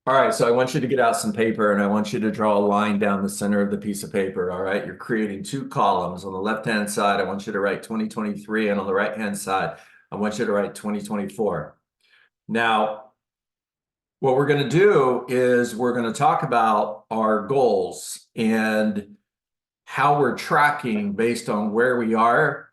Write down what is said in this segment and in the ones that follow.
All right, so I want you to get out some paper and I want you to draw a line down the center of the piece of paper. All right, you're creating two columns. On the left-hand side, I want you to write 2023, and on the right-hand side, I want you to write 2024. Now, what we're going to do is we're going to talk about our goals and how we're tracking based on where we are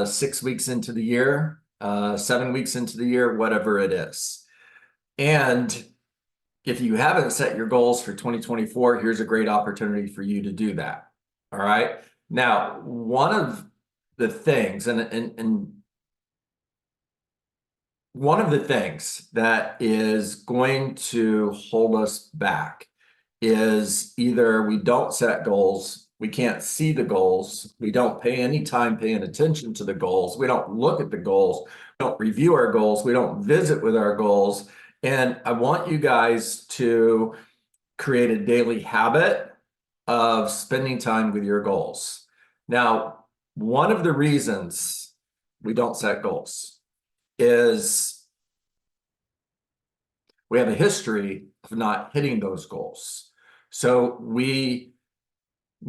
6 weeks into the year, 7 weeks into the year, whatever it is. And if you haven't set your goals for 2024, here's a great opportunity for you to do that. All right. Now, one of the things, and one of the things that is going to hold us back is either we don't set goals, we can't see the goals, we don't pay any time paying attention to the goals, we don't look at the goals, we don't review our goals, we don't visit with our goals. And I want you guys to create a daily habit of spending time with your goals. Now, one of the reasons we don't set goals is we have a history of not hitting those goals. So we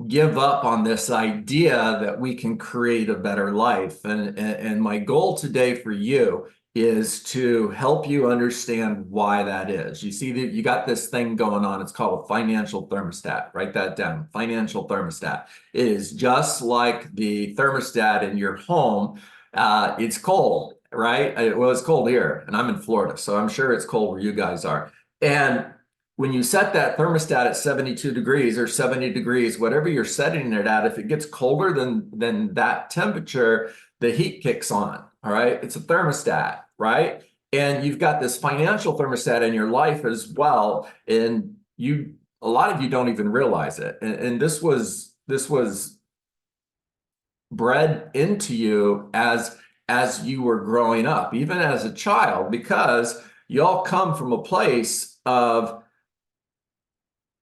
give up on this idea that we can create a better life. And my goal today for you is to help you understand why that is. You see that you got this thing going on. It's called a financial thermostat. Write that down. Financial thermostat. It is just like the thermostat in your home. It's cold, right? Well, it's cold here, and I'm in Florida, so I'm sure it's cold where you guys are. And when you set that thermostat at 72 degrees or 70 degrees, whatever you're setting it at, if it gets colder than that temperature, the heat kicks on, all right? It's a thermostat, right? And you've got this financial thermostat in your life as well, and a lot of you don't even realize it. And this was bred into you as you were growing up, even as a child, because you all come from a place of,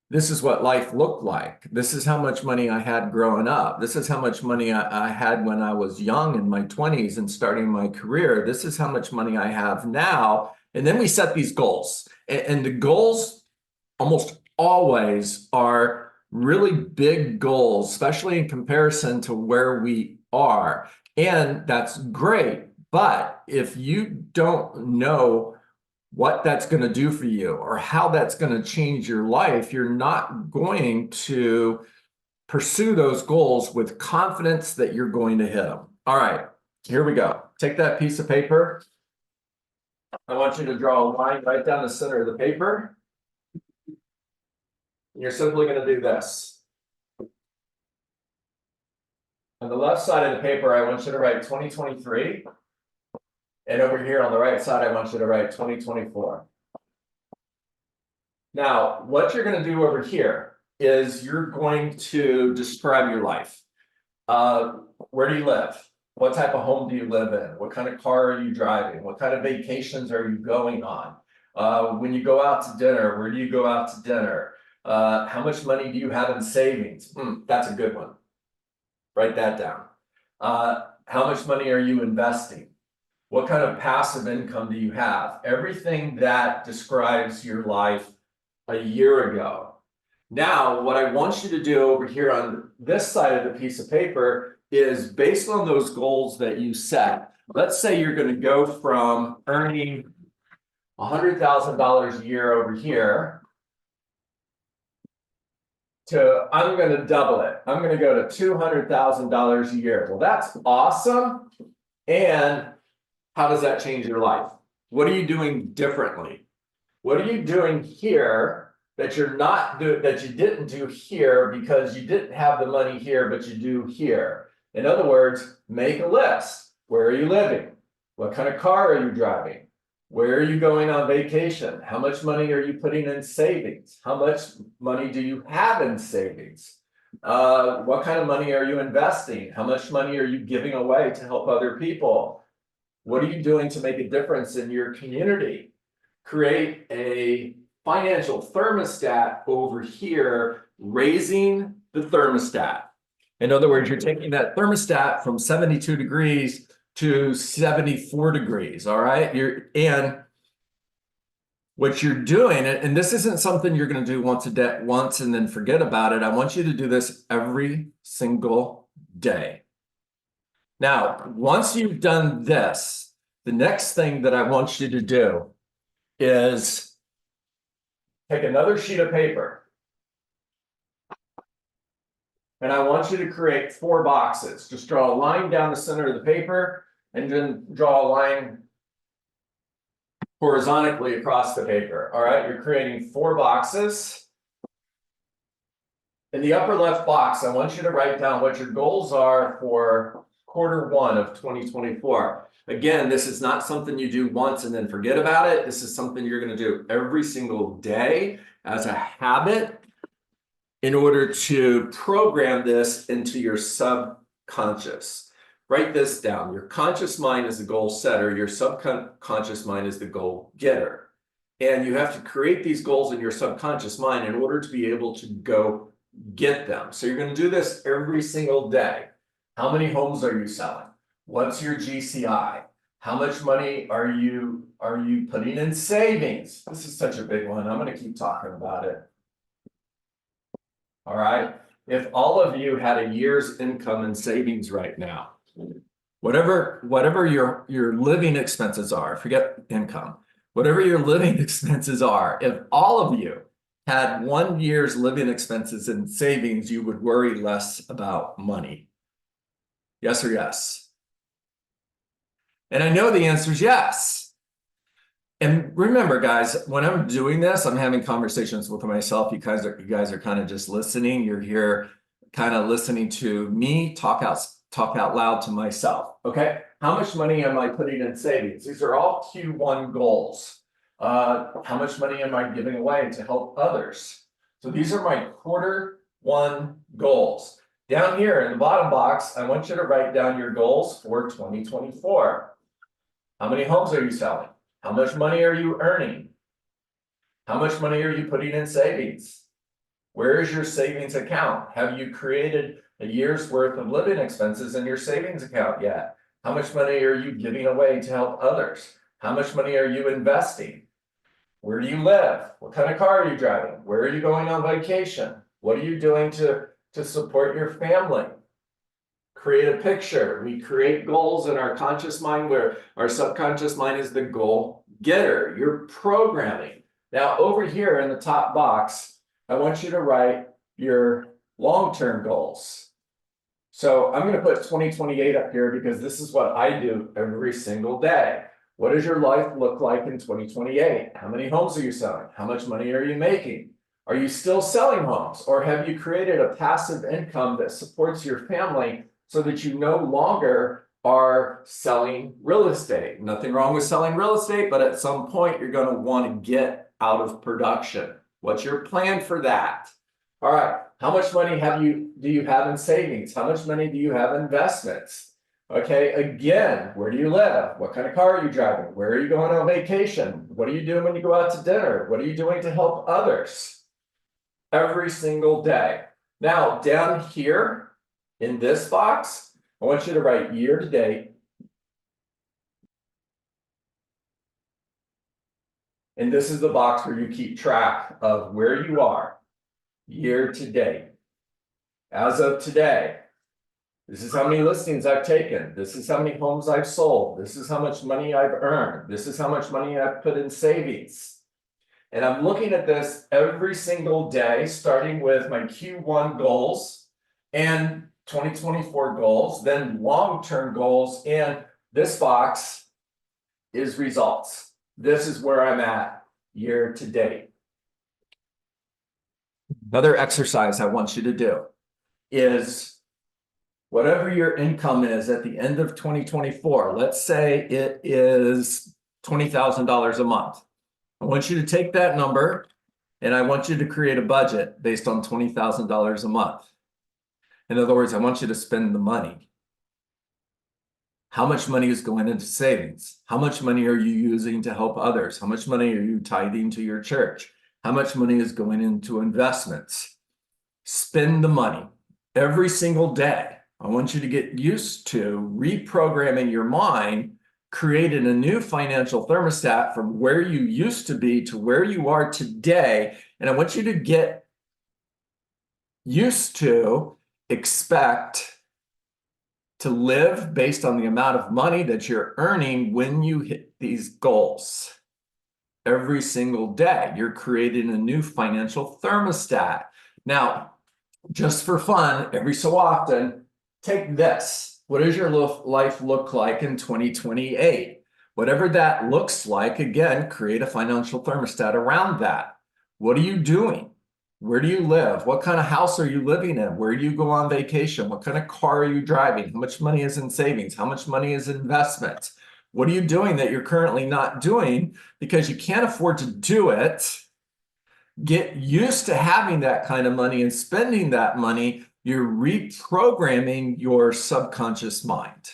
this is what life looked like. This is how much money I had growing up. This is how much money I had when I was young in my 20s and starting my career. This is how much money I have now. And then we set these goals. And the goals almost always are really big goals, especially in comparison to where we are. And that's great. But if you don't know what that's going to do for you or how that's going to change your life, you're not going to pursue those goals with confidence that you're going to hit them. All right, here we go. Take that piece of paper. I want you to draw a line right down the center of the paper. You're simply going to do this. On the left side of the paper, I want you to write 2023. And over here on the right side, I want you to write 2024. Now, what you're going to do over here is you're going to describe your life. Where do you live? What type of home do you live in? What kind of car are you driving? What kind of vacations are you going on? When you go out to dinner, where do you go out to dinner? How much money do you have in savings? That's a good one. Write that down. How much money are you investing? What kind of passive income do you have? Everything that describes your life a year ago. Now, what I want you to do over here on this side of the piece of paper is based on those goals that you set. Let's say you're going to go from earning $100,000 a year over here to, I'm going to double it. I'm going to go to $200,000 a year. Well, that's awesome. And how does that change your life? What are you doing differently? What are you doing here that you're not doing, that you didn't do here because you didn't have the money here, but you do here? In other words, make a list. Where are you living? What kind of car are you driving? Where are you going on vacation? How much money are you putting in savings? How much money do you have in savings? What kind of money are you investing? How much money are you giving away to help other people? What are you doing to make a difference in your community? Create a financial thermostat over here, raising the thermostat. In other words, you're taking that thermostat from 72 degrees to 74 degrees, all right? And what you're doing, and this isn't something you're going to do once and then forget about it. I want you to do this every single day. Now, once you've done this, the next thing that I want you to do is take another sheet of paper. And I want you to create 4 boxes. Just draw a line down the center of the paper and then draw a line horizontally across the paper. All right, you're creating 4 boxes. In the upper left box, I want you to write down what your goals are for Q1 of 2024. Again, this is not something you do once and then forget about it. This is something you're going to do every single day as a habit in order to program this into your subconscious. Write this down. Your conscious mind is the goal setter. Your subconscious mind is the goal getter. And you have to create these goals in your subconscious mind in order to be able to go get them. So you're going to do this every single day. How many homes are you selling? What's your GCI? How much money are you putting in savings? This is such a big one. I'm going to keep talking about it. All right. If all of you had a year's income in savings right now, whatever your living expenses are, forget income, whatever your living expenses are, if all of you had 1 year's living expenses in savings, you would worry less about money. Yes or yes? And I know the answer is yes. And remember, guys, when I'm doing this, I'm having conversations with myself. You guys are kind of just listening. You're here kind of listening to me talk out loud to myself. Okay, how much money am I putting in savings? These are all Q1 goals. How much money am I giving away to help others? So these are my Q1 goals. Down here in the bottom box, I want you to write down your goals for 2024. How many homes are you selling? How much money are you earning? How much money are you putting in savings? Where is your savings account? Have you created a year's worth of living expenses in your savings account yet? How much money are you giving away to help others? How much money are you investing? Where do you live? What kind of car are you driving? Where are you going on vacation? What are you doing to support your family? Create a picture. We create goals in our conscious mind where our subconscious mind is the goal getter. You're programming. Now over here in the top box, I want you to write your long-term goals. So I'm going to put 2028 up here because this is what I do every single day. What does your life look like in 2028? How many homes are you selling? How much money are you making? Are you still selling homes, or have you created a passive income that supports your family so that you no longer are selling real estate? Nothing wrong with selling real estate, but at some point you're going to want to get out of production. What's your plan for that? All right. How much money do you have in savings? How much money do you have in investments? Okay, again, where do you live? What kind of car are you driving? Where are you going on vacation? What are you doing when you go out to dinner? What are you doing to help others? Every single day. Now, down here in this box, I want you to write year to date. And this is the box where you keep track of where you are year to date. As of today, this is how many listings I've taken. This is how many homes I've sold. This is how much money I've earned. This is how much money I've put in savings. And I'm looking at this every single day, starting with my Q1 goals and 2024 goals, then long-term goals. And this box is results. This is where I'm at year to date. Another exercise I want you to do is whatever your income is at the end of 2024, let's say it is $20,000 a month. I want you to take that number and I want you to create a budget based on $20,000 a month. In other words, I want you to spend the money. How much money is going into savings? How much money are you using to help others? How much money are you tithing to your church? How much money is going into investments? Spend the money every single day. I want you to get used to reprogramming your mind created a new financial thermostat from where you used to be to where you are today. And I want you to get used to, expect to live based on the amount of money that you're earning when you hit these goals. Every single day, you're creating a new financial thermostat. Now, just for fun, every so often, take this. What does your life look like in 2028? Whatever that looks like, again, create a financial thermostat around that. What are you doing? Where do you live? What kind of house are you living in? Where do you go on vacation? What kind of car are you driving? How much money is in savings? How much money is in investments? What are you doing that you're currently not doing because you can't afford to do it? Get used to having that kind of money and spending that money. You're reprogramming your subconscious mind.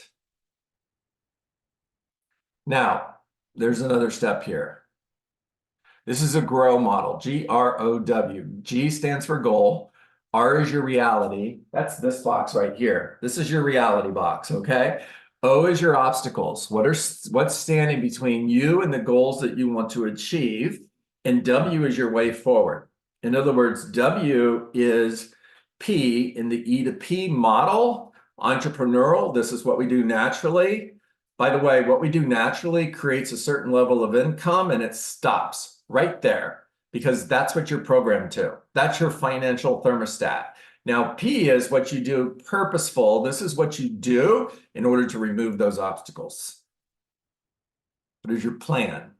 Now, there's another step here. This is a GROW model, G-R-O-W. G stands for goal. R is your reality. That's this box right here. This is your reality box, okay? O is your obstacles. What's standing between you and the goals that you want to achieve? And W is your way forward. In other words, W is P in the E to P model, entrepreneurial. This is what we do naturally. By the way, what we do naturally creates a certain level of income and it stops right there because that's what you're programmed to. That's your financial thermostat. Now, P is what you do purposeful. This is what you do in order to remove those obstacles. What is your plan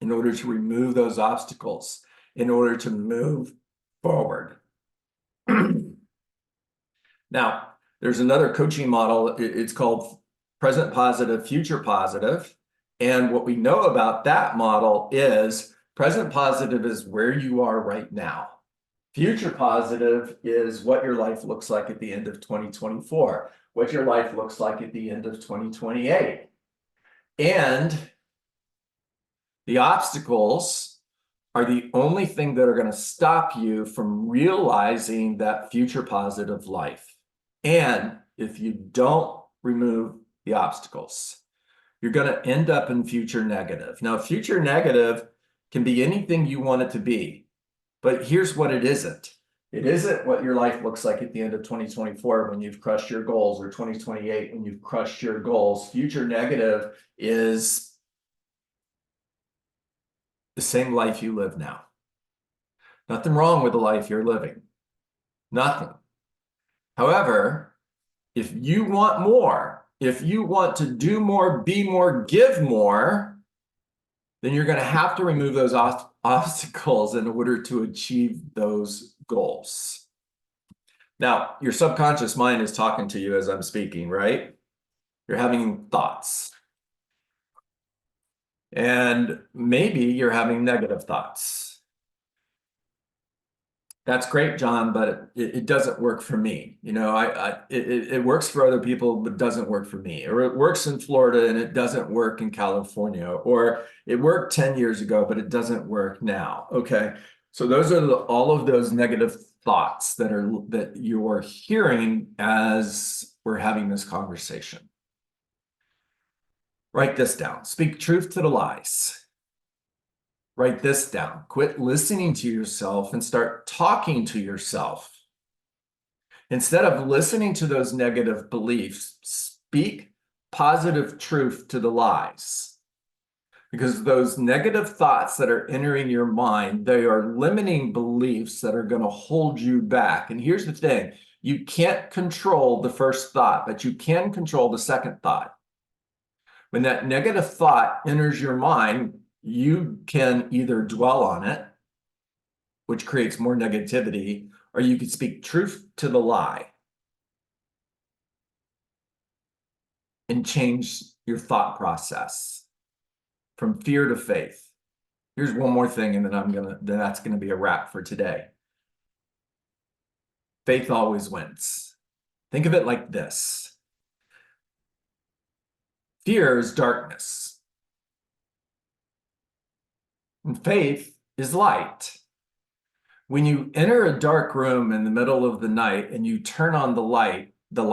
in order to remove those obstacles, in order to move forward? Now, there's another coaching model. It's called present positive, future positive. And what we know about that model is present positive is where you are right now. Future positive is what your life looks like at the end of 2024, what your life looks like at the end of 2028. And the obstacles are the only thing that are going to stop you from realizing that future positive life. And if you don't remove the obstacles, you're going to end up in future negative. Now, future negative can be anything you want it to be, but here's what it isn't. It isn't what your life looks like at the end of 2024 when you've crushed your goals, or 2028 when you've crushed your goals. Future negative is the same life you live now. Nothing wrong with the life you're living. Nothing. However, if you want more, if you want to do more, be more, give more, then you're going to have to remove those obstacles in order to achieve those goals. Now, your subconscious mind is talking to you as I'm speaking, right? You're having thoughts. And maybe you're having negative thoughts. That's great, John, but it doesn't work for me. You know, it works for other people, but doesn't work for me. Or it works in Florida and it doesn't work in California. Or it worked 10 years ago, but it doesn't work now. Okay, so those are all of those negative thoughts that you're hearing as we're having this conversation. Write this down. Speak truth to the lies. Write this down. Quit listening to yourself and start talking to yourself. Instead of listening to those negative beliefs, speak positive truth to the lies. Because those negative thoughts that are entering your mind, they are limiting beliefs that are going to hold you back. And here's the thing. You can't control the first thought, but you can control the second thought. When that negative thought enters your mind, you can either dwell on it, which creates more negativity, or you can speak truth to the lie and change your thought process from fear to faith. Here's one more thing, and then that's gonna be a wrap for today. Faith always wins. Think of it like this. Fear is darkness. And faith is light. When you enter a dark room in the middle of the night and you turn on the light, the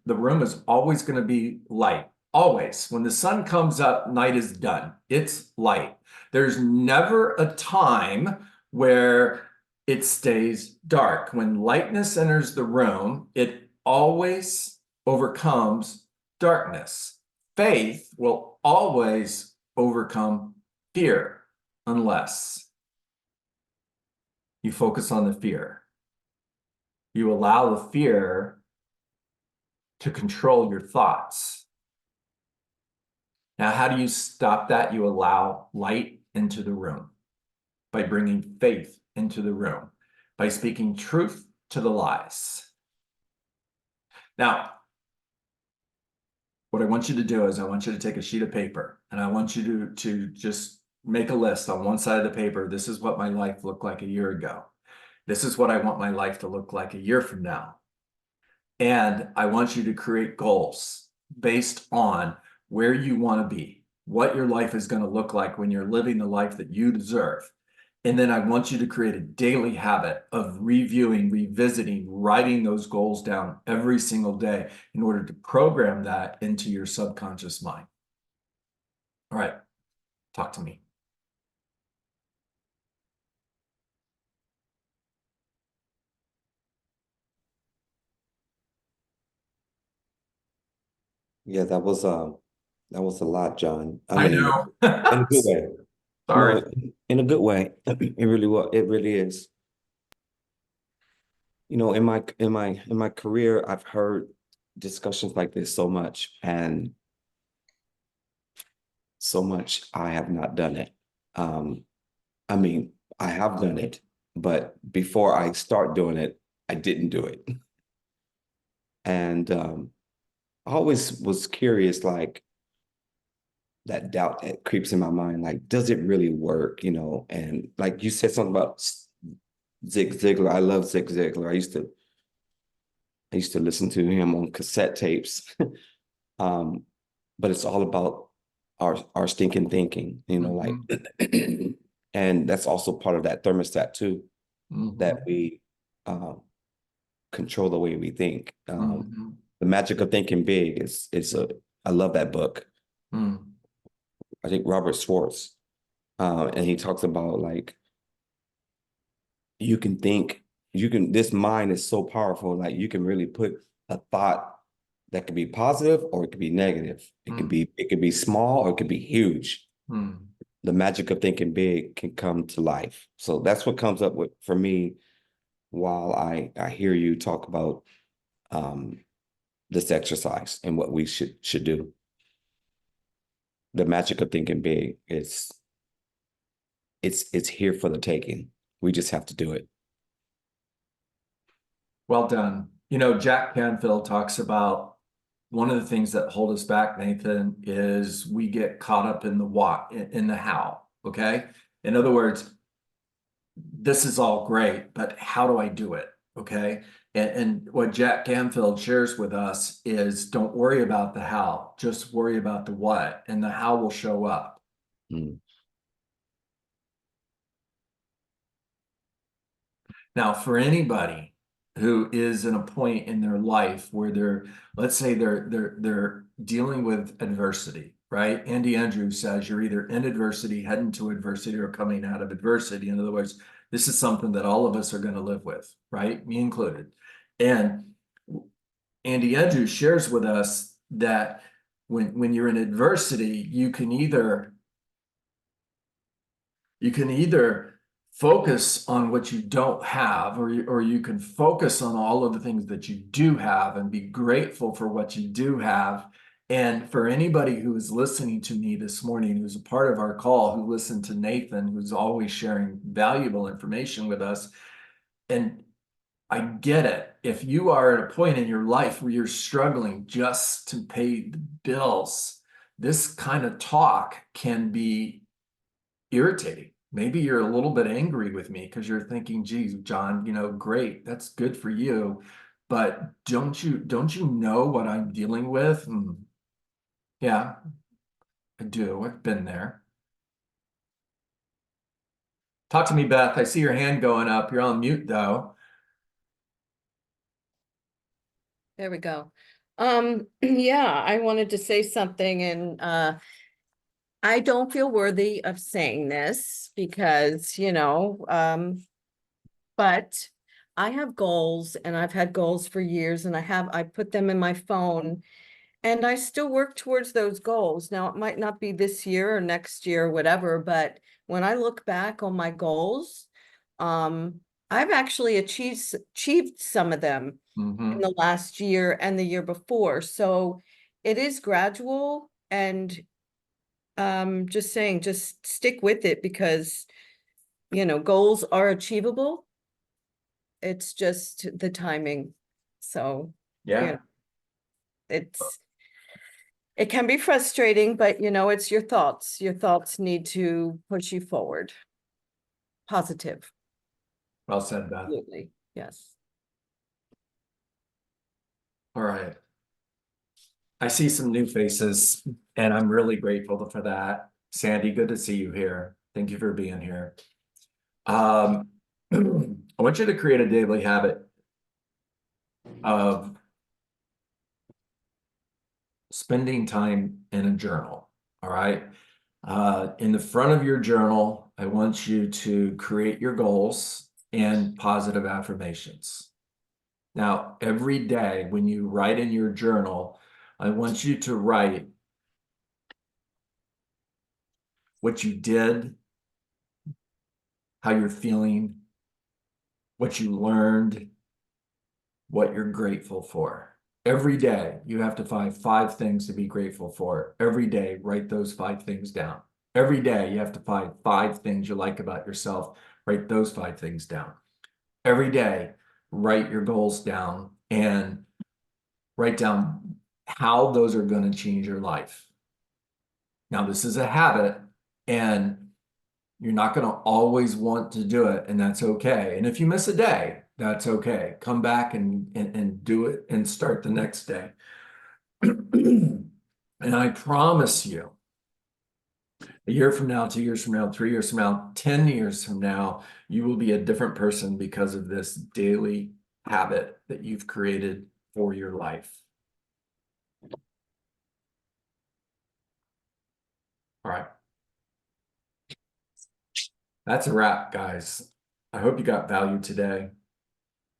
room is always going to be light, always. When the sun comes up, night is done. It's light. There's never a time where it stays dark. When lightness enters the room, it always overcomes darkness. Faith will always overcome fear unless you focus on the fear. You allow the fear to control your thoughts. Now, how do you stop that? You allow light into the room by bringing faith into the room, by speaking truth to the lies. Now, what I want you to do is I want you to take a sheet of paper and I want you to just make a list on one side of the paper. This is what my life looked like a year ago. This is what I want my life to look like a year from now. And I want you to create goals based on where you want to be, what your life is going to look like when you're living the life that you deserve. And then I want you to create a daily habit of reviewing, revisiting, writing those goals down every single day in order to program that into your subconscious mind. All right, talk to me. Yeah, that was a lot, John. I I mean, know. in a good way. Sorry. No, in a good way. It really was. It really is. You know, in my career, I've heard discussions like this so much, and so much I have not done it. Um, I mean, I have done it, but before I start doing it, I didn't do it. And I always was curious, like that doubt that creeps in my mind, like, does it really work? You know, and like you said something about Zig Ziglar. I love Zig Ziglar. I used to listen to him on cassette tapes. um, but it's all about our stinking thinking, you know, like, Mhm. and that's also part of that thermostat too, that Mhm. we um, control the way we think. Mhm. The Magic of Thinking Big is a I love that book. Mhm. I think Robert Schwartz, and he talks about like you can think this mind is so powerful, like you can really put a thought that could be positive or it could be negative. It could be small or it could be huge. Mhm. The magic of thinking big can come to life. So that's what comes up with for me while I hear you talk about um this exercise and what we should do. The magic of thinking big is it's here for the taking. We just have to do it. Well done. You know, Jack Canfield talks about one of the things that hold us back, Nathan, is we get caught up in the what, in the how. Okay. In other words, this is all great, but how do I do it? Okay. And what Jack Canfield shares with us is don't worry about the how, just worry about the what, and the how will show up. Mm. Now, for anybody who is in a point in their life where let's say they're dealing with adversity, right? Andy Andrews says you're either in adversity, heading to adversity, or coming out of adversity. In other words, this is something that all of us are going to live with, right? Me included. And Andy Andrews shares with us that when you're in adversity, you can either focus on what you don't have, or you can focus on all of the things that you do have and be grateful for what you do have. And for anybody who is listening to me this morning, who's a part of our call, who listened to Nathan, who's always sharing valuable information with us, and I get it. If you are at a point in your life where you're struggling just to pay the bills, this kind of talk can be irritating. Maybe you're a little bit angry with me because you're thinking, geez, John, great, that's good for you. But don't you know what I'm dealing with? Yeah, I do. I've been there. Talk to me, Beth. I see your hand going up. You're on mute though. There we go. Yeah, I wanted to say something and I don't feel worthy of saying this because, but I have goals and I've had goals for years and I put them in my phone and I still work towards those goals. Now, it might not be this year or next year or whatever, but when I look back on my goals, um, I've actually achieved some of them in Mhm. the last year and the year before. So it is gradual and just saying, just stick with it because, goals are achievable. It's just the timing. So, you know, Yeah. it's it can be frustrating, but it's your thoughts. Your thoughts need to push you forward. Positive. Well said, Beth. Absolutely. Yes. All right. I see some new faces and I'm really grateful for that. Sandy, good to see you here. Thank you for being here. Um, I want you to create a daily habit of spending time in a journal. All right. In the front of your journal, I want you to create your goals and positive affirmations. Now, every day when you write in your journal, I want you to write what you did, how you're feeling, what you learned, what you're grateful for. Every day, you have to find 5 things to be grateful for. Every day, write those 5 things down. Every day, you have to find 5 things you like about yourself. Write those 5 things down. Every day, write your goals down and write down how those are going to change your life. Now, this is a habit, and you're not going to always want to do it, and that's okay. And if you miss a day, that's okay. Come back and do it and start the next day. And I promise you, a year from now, 2 years from now, 3 years from now, 10 years from now, you will be a different person because of this daily habit that you've created for your life. All right. That's a wrap, guys. I hope you got value today.